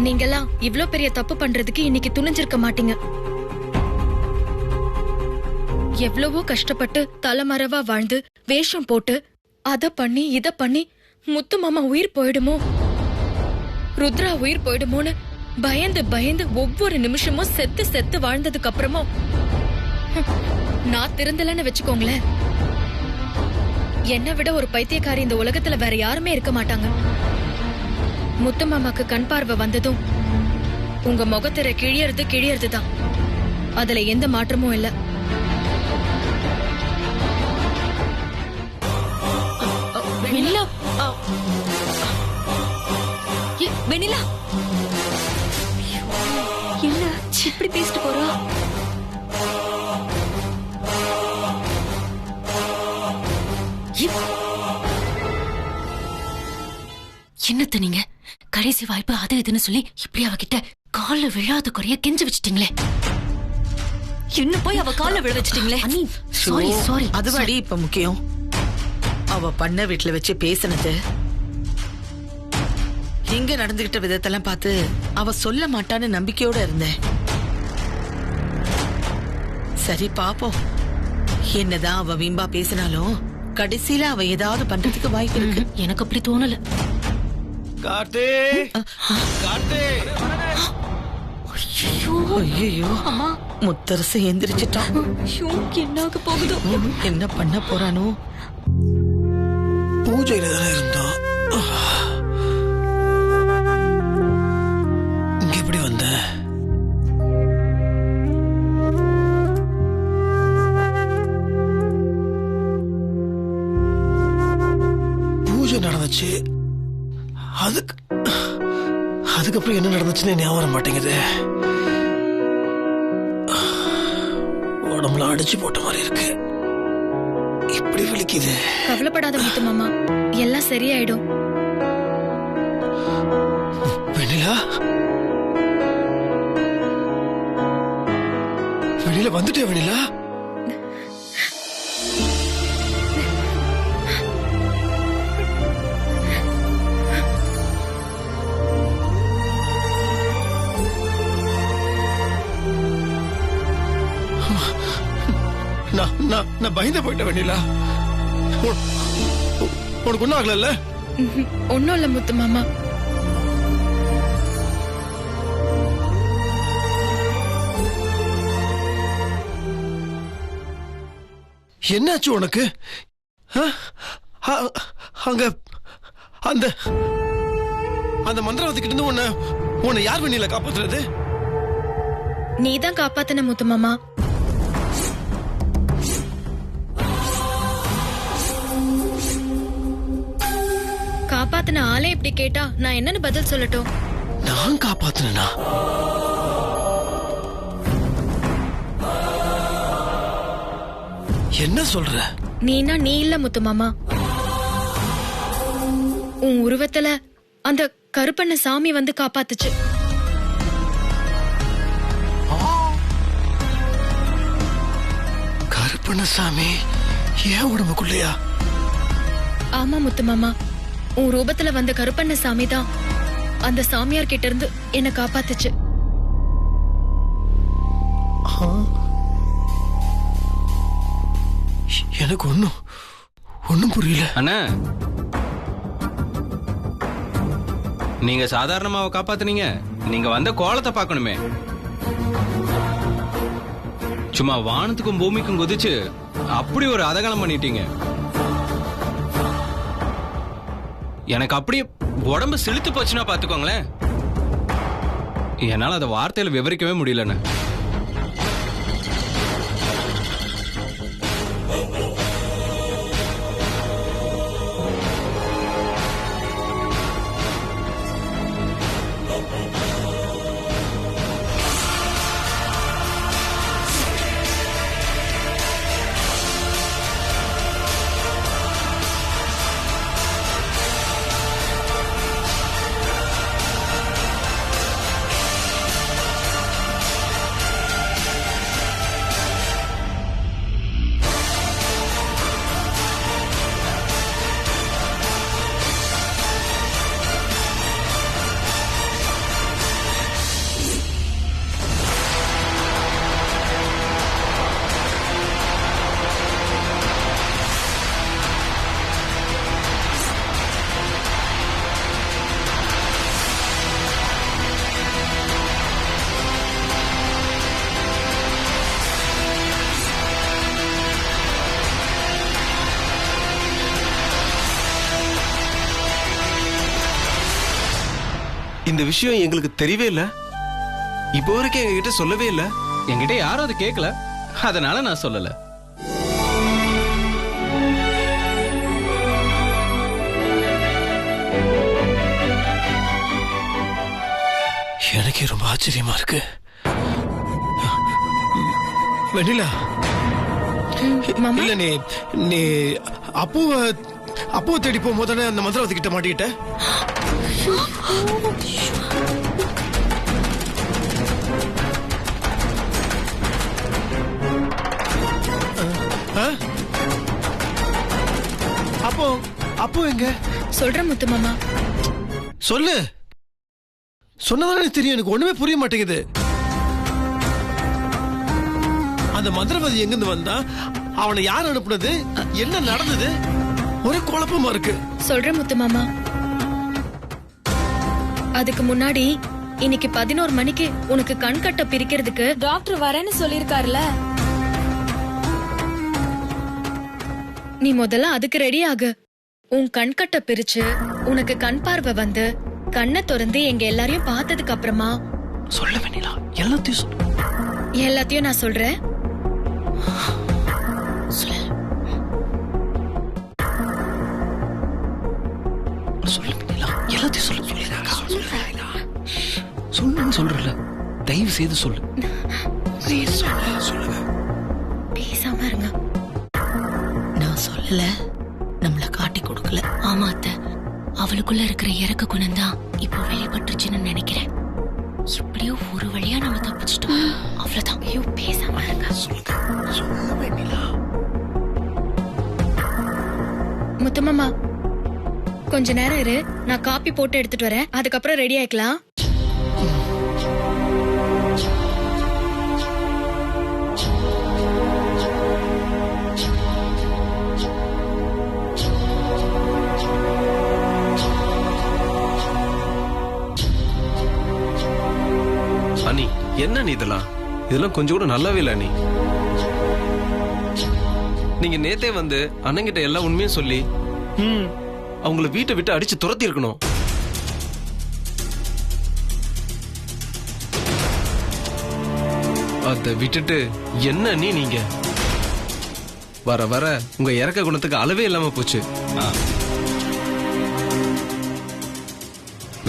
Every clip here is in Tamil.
நீங்கெல்லாம் இவ்ளோ பெரிய தப்பு பண்றதுக்கு இன்னைக்கு துணிஞ்சிருக்க மாட்டீங்க. எவ்வளவோ கஷ்டப்பட்டு தலைமறைவா வாழ்ந்து வேஷம் போட்டு அத பண்ணி இத பண்ணி முத்து மாமா உயிர் போயிடுமோ, ருத்ரா உயிர் போயிடுமோன்னு பயந்து பயந்து ஒவ்வொரு நிமிஷமும் செத்து செத்து வாழ்ந்ததுக்கு அப்புறமும் நான் திருந்தலன்னு வச்சுக்கோங்களேன், என்னை விட ஒரு பைத்தியக்காரி இந்த உலகத்துல வேற யாருமே இருக்க மாட்டாங்க. முத்து மாமாக்கு கண் பார்வை வந்ததும் உங்க முகத்திர கிழியறதுதான். அதுல எந்த மாற்றமும் இல்ல. வெண்ணிலா, வெண்ணிலா, என்ன இப்படி பேசிட்டு போறா? என்னத்த நீங்க கடைசி வாய்ப்பு அது இதுன்னு சொல்லி இப்படி அவகிட்ட கால்ல விழாத குறைய கெஞ்சு வச்சிட்டீங்களே. என்ன போய் அவ கால்ல விழ வச்சிட்டீங்களே. Sorry sorry. அதுவாடி இப்ப முக்கியம். அவ பண்ண வீட்டுல வச்சு பேசினது, இங்க நடந்துகிட்ட விதத்தெல்லாம் பார்த்து அவ சொல்ல மாட்டான்னு நம்பிக்கையோட இருந்தேன். சரி பாப்போம். என்னதான் அவ வீம்பா பேசினாலும் கடைசியில அவ ஏதாவது பண்றதுக்கு வாய்ப்பு இருக்கு. எனக்கு அப்படி தோணல. கார்த்தி, கார்த்தி. ஐயோ அம்மா, முத்தரசு எந்திரிச்சிட்டான். என்னாக போகுதோ, என்ன பண்ண போறானோ? பூஜையில தானே இருந்தோம். இங்க எப்படி வந்த? பூஜை நடந்துச்சு. அதுக்கப்புறம் என்ன நடந்துச்சுன்னு ஞாபகம் வர மாட்டேங்குது. உடம்புல அடிச்சு போட்ட மாதிரி இருக்கு. இப்படி வலிக்குது. கவலைப்படாத முத்து மாமா, எல்லாம் சரியாயிடும். வெண்ணிலா, வெளியில வந்துட்டே வெண்ணிலா. நான் பயந்து போயிட்டேன் வெண்ணிலா. உனக்கு ஒன்னும் ஆகல? ஒன்னும் இல்ல முத்து மாமா. என்னாச்சு உனக்கு? அங்க அந்த அந்த மந்திரவாதி கிட்ட இருந்து உன்னை யார் வெண்ணிலா காப்பாத்துறது? நீதான் காப்பாத்தன முத்து மாமா. காப்பாத்தின ஆளே இப்படி கேட்டா நான் என்னன்னு பதில் சொல்லட்டும்? நான் காப்பாத்தினா? என்ன சொல்ற? நீனா நீ இல்ல முத்து மாமா. உன் உருவத்துல அந்த கருப்பண்ண சாமி வந்து காப்பாத்துச்சு. கருப்பண்ண சாமி ஏன் உடம்புக்குள்ளையா? ஆமா முத்து மாமா, உன் ரூபத்துல வந்த கருப்பண்ண சாமி தான் அந்த சாமியார் கிட்ட இருந்து என்ன காப்பாத்துச்சு. எனக்கு ஒன்னும் புரியல. அண்ணா, நீங்க சாதாரணமாவை காப்பாத்துனீங்க. நீங்க வந்த கோலத்தை பார்க்கணுமே. சும்மா வானத்துக்கும் பூமிக்கும் குதிச்சு அப்படி ஒரு அதகலம் பண்ணிட்டீங்க. எனக்கு அப்படியே உடம்பு செலுத்து போச்சுன்னா பாத்துக்கோங்களேன். என்னால அதை வார்த்தையில விவரிக்கவே முடியலண்ணே. இந்த விஷயம் எங்களுக்கு தெரியவே இல்ல. இப்போ வரைக்கும் எங்ககிட்ட சொல்லவே இல்ல. என்கிட்ட யாரும் அதை கேட்கல, அதனால நான் சொல்லல. எனக்கே ரொம்ப ஆச்சரியமா இருக்கு. வெண்ணிலா, மாமா இல்ல நீ அப்போ தேடி போகும்போது அந்த மந்திரவாதி கிட்ட மாட்டிக்கிட்ட. அப்போ எங்க சொல்றேன் முத்து மாமா. சொல்லு. சொன்னதானே தெரியும். எனக்கு ஒண்ணுமே புரிய மாட்டேங்குது. அந்த மந்திரவாதி எங்கிருந்து வந்தா, அவனை யார் அனுப்புனது, என்ன நடந்தது, ஒரே குழப்பமா இருக்கு. சொல்றேன் முத்து மாமா. அதுக்கு முன்னாடி இன்னைக்கு 11 மணிக்கு உனக்கு கண்கட்ட பிரிக்கிறதுக்கு டாக்டர் வரேன்னு சொல்லிருக்காருல. நீ முதல்ல அதுக்கு ரெடி ஆகு. உன் கண்கட்ட பிரிச்சு உனக்கு கண் பார்வை வந்து கண்ணை திறந்து எங்க எல்லாரையும் பார்த்ததுக்கு அப்புறமா சொல்ல வேண்டியதா எல்லாத்தையும் சொல்லு. எல்லாத்தையும் நான் சொல்றேன். எல்லாத்தையும் சொல்லுன்னு சொல்றல. தயவு செய்து சொல்லு. சொல்லுங்க. பேசாம இருங்க. நான் சொல்லல, நம்மள காட்டி கொடுக்கல. ஆமா அத்தை, அவளுக்குள்ள இருக்கிற இறக்க குணம் தான் இப்போ வெளிப்பட்டுருச்சுன்னு நினைக்கிறேன். எப்படியோ ஒரு வழியா நம்ம தப்பிச்சிட்டோம். அவ்வளவுதான். ஐயோ, பேசாம இருங்க. முத்துமாமா, கொஞ்ச நேரம் இரு, நான் காப்பி போட்டு எடுத்துட்டு வரேன். அதுக்கப்புறம் ரெடி ஆயிக்கலாம். அனி, என்ன நீ இதெல்லாம் கொஞ்சம் கூட நல்லாவே இல்ல. நீங்க நேத்தே வந்து அண்ணங்கிட்ட எல்லா உண்மையும் சொல்லி அவங்கள வீட்டை விட்டு அடிச்சு துரத்தி இருக்கணும். அத விட்டுட்டு என்ன நீங்க வர வர உங்க இறக்க குணத்துக்கு அளவே இல்லாம போச்சு.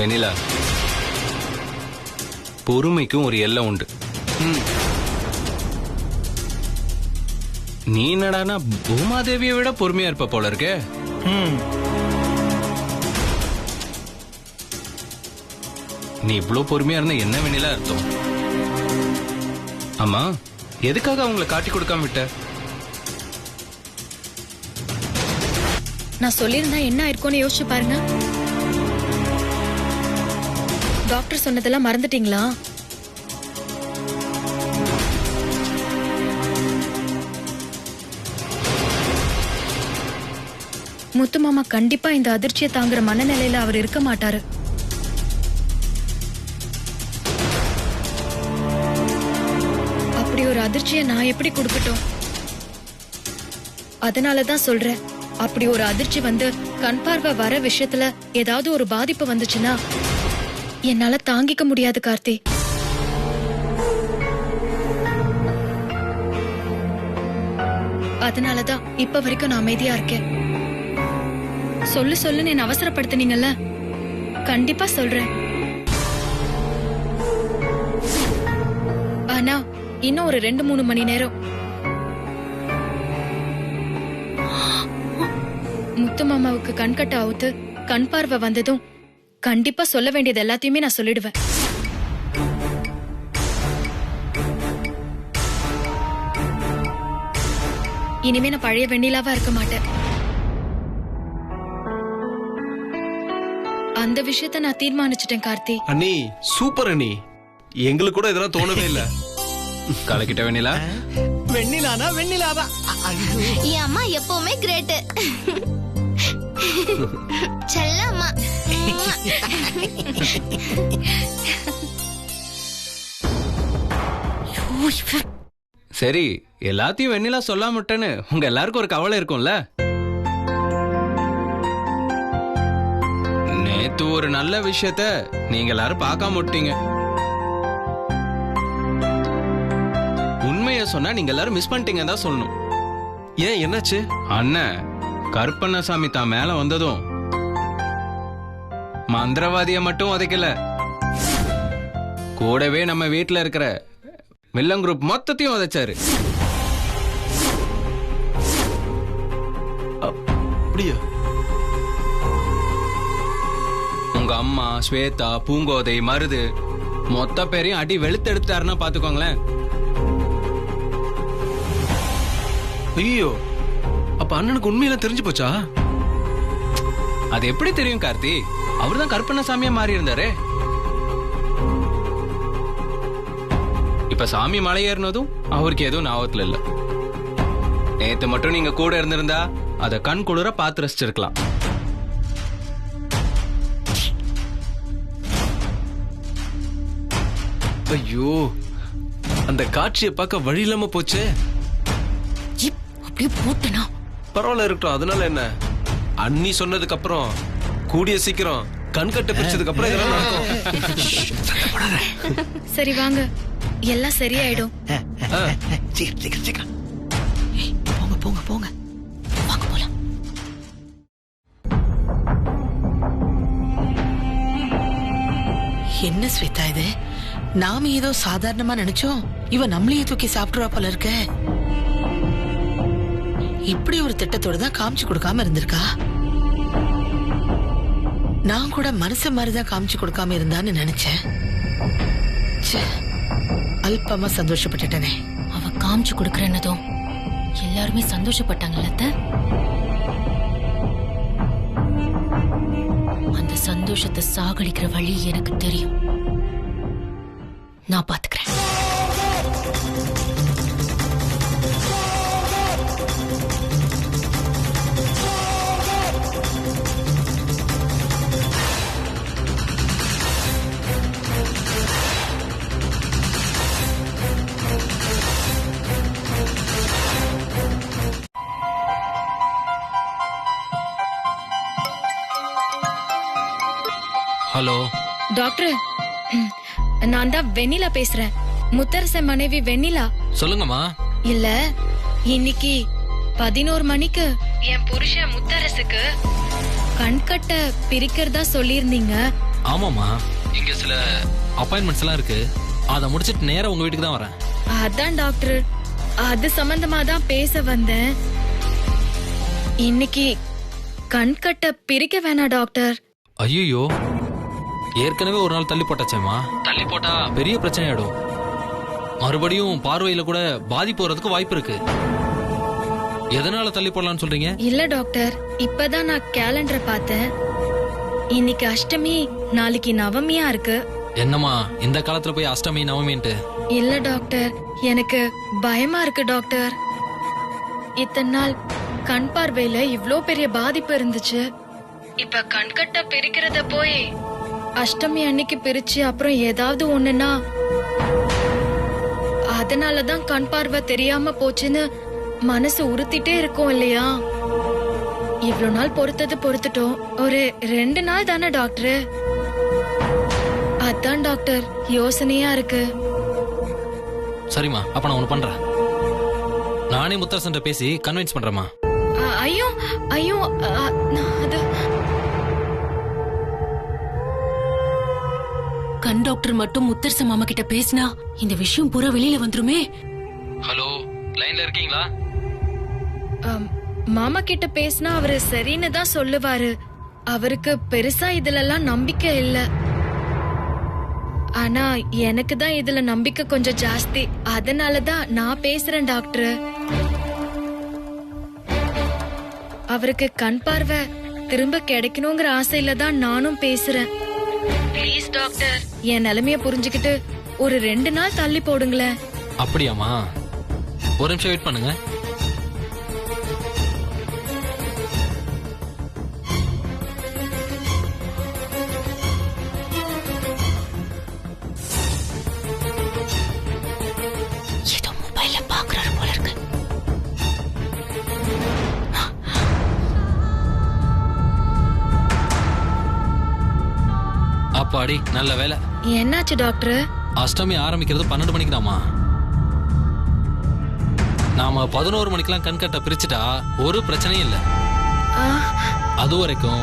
வெண்ணிலா, பொறுமைக்கும் ஒரு எல்லை உண்டு. நீ என்னடானா பூமாதேவியை விட பொறுமையா இருப்ப போல இருக்க. நீ இவ்வளவு பொறுமையா இருந்தா என்ன வெண்ணிலா அர்த்தம்? ஆமா, எதுக்காக அவங்களை காட்டி கொடுக்காம விட்ட? நான் சொல்லியிருந்தா என்ன ஆயிருக்கும்னு யோசிச்சு பாருங்க. டாக்டர் சொன்னதெல்லாம் மறந்துட்டீங்களா? முத்துமாமா கண்டிப்பா இந்த அதிர்ச்சியை தாங்குற மனநிலையில அவர் இருக்க மாட்டாரு. அப்படி ஒரு அதிர்ச்சியை நான் எப்படி கொடுக்கட்டும்? அதனாலதான் சொல்றேன், அப்படி ஒரு அதிர்ச்சி வந்து கண் பார்வை வர விஷயத்துல ஏதாவது ஒரு பாதிப்பு வந்துச்சுன்னா என்னால தாங்கிக்க முடியாது கார்த்தி. அதனாலதான் இப்ப வரைக்கும் நான் அமைதியா இருக்கேன். சொல்லுன்னு என்ன அவசரப்படுத்தினீங்கல்ல, கண்டிப்பா சொல்றேன். ஆனா இன்னும் ஒரு 2-3 மணி நேரம் முத்து மாமாவுக்கு கண்கட்ட அவுத்து கண் பார்வை வந்ததும் கண்டிப்பா சொல்ல வேண்டியது எல்லாத்தையுமே நான் சொல்லிடுவேன். இனிமே நான் பழைய வெண்ணிலாவா இருக்க மாட்டேன். அந்த விஷயத்த நான் தீர்மானிச்சிட்டேன் கார்த்தி. அண்ணி சூப்பர் அண்ணி. எங்களுக்கு கூட இதெல்லாம் தோணவே இல்ல. கலக்கிட்ட வெண்ணிலா. வெண்ணிலானா வெண்ணிலாதான். என் அம்மா எப்பவுமே கிரேட். செல்லம்மா. சரி, எல்லாத்தையும் வெண்ணிலா சொல்லாம விட்டேன்னு உங்க எல்லாருக்கும் ஒரு கவலை இருக்கும்ல. நேத்து ஒரு நல்ல விஷயத்த நீங்க எல்லாரும் பார்க்காம விட்டீங்க. உண்மைய சொன்னா நீங்க எல்லாரும் மிஸ் பண்ணிட்டீங்க தான் சொல்லணும். ஏன் என்னாச்சு? அண்ணன் கருப்பண்ணசாமி தான் மேல வந்ததும் மந்திரவாதிய மட்டும் உதைக்கல, கூடவே நம்ம வீட்டுல இருக்கிற வில்லன் குரூப் மொத்தத்தையும் உதைச்சாரு. அப்படியா? உங்க அம்மா, ஸ்வேதா, பூங்கோதை, மருது மொத்த பேரையும் அடி வெளுத்து எடுத்தாருன்னா பாத்துக்கோங்களேன். ஐயோ, அப்ப அண்ணனுக்கு உண்மையெல்லாம் தெரிஞ்சு போச்சா? அது எப்படி தெரியும் கார்த்தி? அவர்தான் கருப்பண்ணசாமியா மாறி இருந்தாரு. இப்ப சாமி மலை ஏறினதும் அவருக்கு எதுவும் ஞாபகத்துல இல்ல. நேத்து மட்டும் நீங்க கூட இருந்திருந்தா அத கண் குளிர பார்த்து ரசிச்சிருக்கலாம். ஐயோ, அந்த காட்சியை பார்க்க வழி இல்லாம போச்சே. அப்படியே போட்டுனா பரவாயில்ல, இருக்கட்டும். அதனால என்ன? அண்ணி சொன்னதுக்கு அப்புறம் கூடிய சீக்கிரம் கண்கட்ட பிரிச்சதுக்கு அப்புறம் இதெல்லாம் நடக்கும். சரி வாங்க, எல்லாம் சரியாயிடும். சீக்கிரம் போங்க போங்க போங்க, வாங்க போலாம். என்ன ஸ்வேதா இது? நாம ஏதோ சாதாரணமா நினைச்சோம், இவ நம்மளையே தூக்கி சாப்பிடுவா போல இருக்க. இப்படி ஒரு திட்டத்தோட தான் காமிச்சு கொடுக்காம இருந்திருக்கா. நான் கூட மனசு மாதிரிதான் காமிச்சு கொடுக்காம இருந்தான்னு நினைச்சேன். அல்பமா சந்தோஷப்பட்டுட்டனே. அவ காமிச்சு கொடுக்கறனதும் எல்லாருமே சந்தோஷப்பட்டாங்கல்ல அத்தை? அந்த சந்தோஷத்தை சாகடிக்கிற வழி எனக்கு தெரியும். நான் பாத்துக்கிறேன். ஹலோ டாக்டர், நான் தான் வெண்ணிலா பேசுறேன். முத்தரசன் மனைவி வெண்ணிலா. சொல்லுங்கம்மா. இல்ல, இன்னைக்கு 11 மணிக்கு என் புருஷன் முத்தரசுக்கு கண்கட்ட பிரிக்கிறதா சொல்லியிருந்தீங்க. ஆமாமா, இங்க சில அப்பாயின்மெண்ட்ஸ் எல்லாம் இருக்கு. அத முடிச்சிட்டு நேரா உங்க வீட்டுக்கு தான் வரேன். அதான் டாக்டர், அது சம்பந்தமா தான் பேச வந்தேன். இன்னைக்கு கண்கட்ட பிரிக்க வேணாம் டாக்டர். ஐயோ, ஏற்கனவே ஒரு நாள் தள்ளி போட்டாச்சேம்மா. தள்ளி போட்டா பெரிய பிரச்சனை ஆயிடும். மறுபடியும் பார்வையில கூட பாதிப்பு வரதுக்கு வாய்ப்பு இருக்கு. எதனால தள்ளி போடலாம்னு சொல்றீங்க? இல்ல டாக்டர், இப்பதான் நான் கேலண்டரை பார்த்தேன். இன்னைக்கு அஷ்டமி, நாளைக்கு நவமியா இருக்கு. என்னம்மா இந்த காலத்துல போய் அஷ்டமி நவமின்ட்டு? இல்ல டாக்டர், எனக்கு பயமா இருக்கு டாக்டர். இத்தனை நாள் கண் பார்வையில இவ்ளோ பெரிய பாதிப்பு இருந்துச்சு. இப்ப கண்கட்ட பிரிக்கிறத போய் அஷ்டமி அன்னைக்கு பிரிச்சு அப்புறம் ஏதாவது ஒண்ணுன்னா அதனாலதான் கண் பார்வை தெரியாம போச்சுன்னு மனசு உறுத்திட்டே இருக்கும் இல்லையா? இவ்ளோ நாள் பொறுத்தது பொறுத்துட்டோம், ஒரு 2 நாள் தானே டாக்டர். அதான் டாக்டர் யோசனையா இருக்கு. சரிம்மா, அப்ப நான் ஒண்ணு பண்றேன். நானே முத்தரசன் பேசி கன்வின்ஸ் பண்றேம்மா. ஐயோ ஐயோ, அது கண் டாக்டர் மட்டும் முத்தரசன் மாமா கிட்ட பேசினா இந்த விஷயம் பூரா வெளியில வந்துருமே. ஹலோ, லைன்ல இருக்கீங்களா? மாமா கிட்ட பேசினா அவரு சரின்னு தான் சொல்லுவாரு. அவருக்கு பெருசா இதுலலாம் நம்பிக்கை இல்ல. ஆனா எனக்கு தான் இதுல நம்பிக்கை கொஞ்சம் ஜாஸ்தி. அதனாலதான் நான் பேசுறேன் டாக்டர். அவருக்கு கண் பார்வை திரும்ப கிடைக்கணுங்கிற ஆசையில தான் நானும் பேசுறேன். ப்ளீஸ் டாக்டர், என் நிலைமைய புரிஞ்சுக்கிட்டு ஒரு 2 நாள் தள்ளி போடுங்களேன். அப்படியாமா? ஒரு நிமிஷம் வெயிட் பண்ணுங்க. ஏதோ மொபைல்ல பாக்குறாரு போல இருக்கு. அப்பாடி நல்ல வேலை. என்னாச்சு டாக்டர்? அஷ்டமி ஆரம்பிக்கிறது 12 மணிக்கு தாமா. நாம 11 மணிக்கெல்லாம் கண்கட்ட பிரிச்சுட்டா ஒரு பிரச்சனையும் இல்ல. அது வரைக்கும்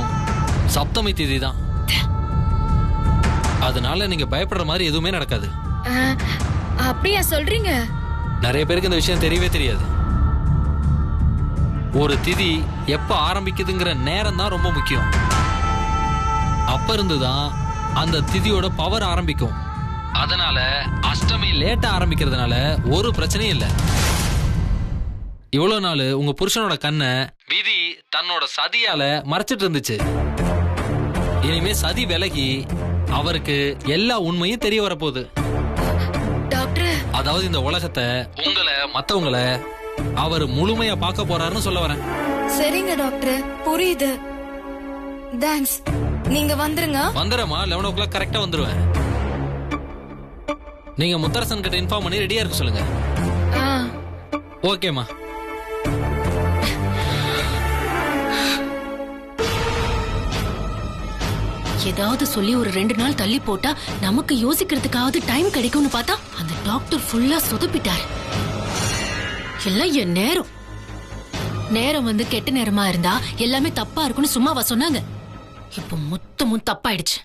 சப்தமி தேதி தான். அதனால நீங்க பயப்படுற மாதிரி எதுவுமே நடக்காது. அப்படியா சொல்றீங்க? நிறைய பேருக்கு இந்த விஷயம் தெரியவே தெரியாது. ஒரு திதி எப்ப ஆரம்பிக்குதுங்கிற நேரம் தான் ரொம்ப முக்கியம். அப்ப இருந்துதான் அந்த திதியோட பவர் ஆரம்பிக்கும். அதனால அஷ்டமி லேட்டா ஆரம்பிக்கிறதுனால ஒரு பிரச்சனையும் இல்ல. இவ்வளவு நாள் உங்க புருஷனோட கண்ணை விதி தன்னோட சதியால மறைச்சிட்டு இருந்துச்சு. இனிமே சதி விலகி அவருக்கு எல்லா உண்மையும் தெரிய வரப்போகுது. டாக்டர், அதாவது இந்த உலகத்தை, உங்களை, மத்தவங்களை அவர் முழுமையா பார்க்க போறாருன்னு சொல்ல வரேன். சரிங்க டாக்டர், புரியுது. தேங்க்ஸ். நீங்க வந்துருங்க. வந்துடுறேம்மா, 11 o'clock கரெக்டா வந்துருவேன். நீங்க முத்தரசன் கிட்ட இன்ஃபார்ம் பண்ணி ரெடியா இருக்க சொல்லுங்க. ஓகேம்மா. ஏதாவது சொல்லி ஒரு 2 நாள் தள்ளி போட்டா நமக்கு யோசிக்கிறதுக்காவது டைம் கிடைக்கும்னு பார்த்தா அந்த டாக்டர் ஃபுல்லா சொதப்பிட்டாரு. எல்லாம் என் நேரம் வந்து கெட்ட நேரமா இருந்தா எல்லாமே தப்பா இருக்குன்னு சும்மாவா சொன்னாங்க? இப்ப மொத்தமும் தப்பாயிடுச்சு.